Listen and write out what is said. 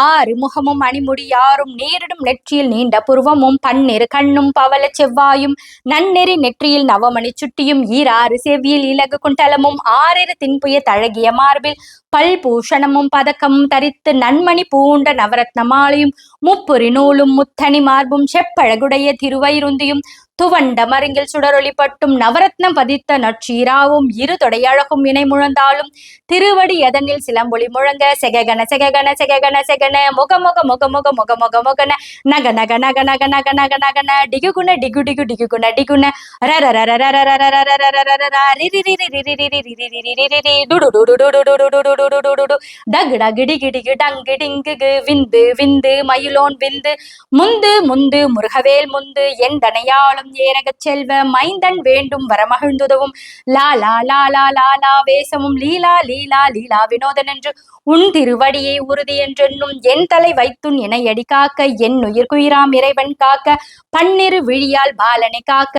ஆறு முகமும் அணிமுடி யாரும் நேரிடும் நெற்றியில் நீண்ட புருவமும் பன்னிரு கண்ணும் பவள செவ்வாயும் நன்னெறி நெற்றியில் நவமணி சுட்டியும் ஈராறு செவ்வியில் இலகு குண்டலமும் ஆறிரு தின்புய தழகிய மார்பில் பல்பூஷணமும் பதக்கமும் தரித்து நன்மணி பூண்ட நவரத்ன மாலையும் முப்புரி நூலும் முத்தணி மார்பும் செப்பழகுடைய திருவயிருந்தியும் துவண்ட மருங்கில் சுடரொளி பட்டும் நவரத்னம் பதித்த நற்சீராவும் இரு தொடையழகும் இணை முழந்தாலும் திருவடி எதனில் சிலம்பொலி முழங்க செககன செககன செககன செகன முக முக முக முக முக முக முகன நக நக நக நக நக நக நகன டிகுகுண டிகு டிகு டிகுகுண டிகுண ரர ரர ரர ரர ரர ரர ரர ரிரி ரிரி ரிரி ரிரி ரிரி ரிரி ரிரி டுடு டுடு டுடு டுடு டுடு டுடு டுடு டகு டகு டிகு டிகு டங்கு டிங்கு விந்து விந்து மயிலோன் விந்து முந்து முந்து முருகவேல் முந்து எந்தனையாளும் ஏரகச் செல்வ மைந்தன் வேண்டும் வரமகிழ்ந்துதவும் லா லா லா லா லா லா வேசமும் லீலா லீலா லீலா வினோதன் என்று உன் திருவடியை உறுதி என்றென்னும் என் தலை வைத்துன் இணையடி காக்க என் உயிர்குயிராம் இறைவன் காக்க பன்னிரு விழியால் பாலனை காக்க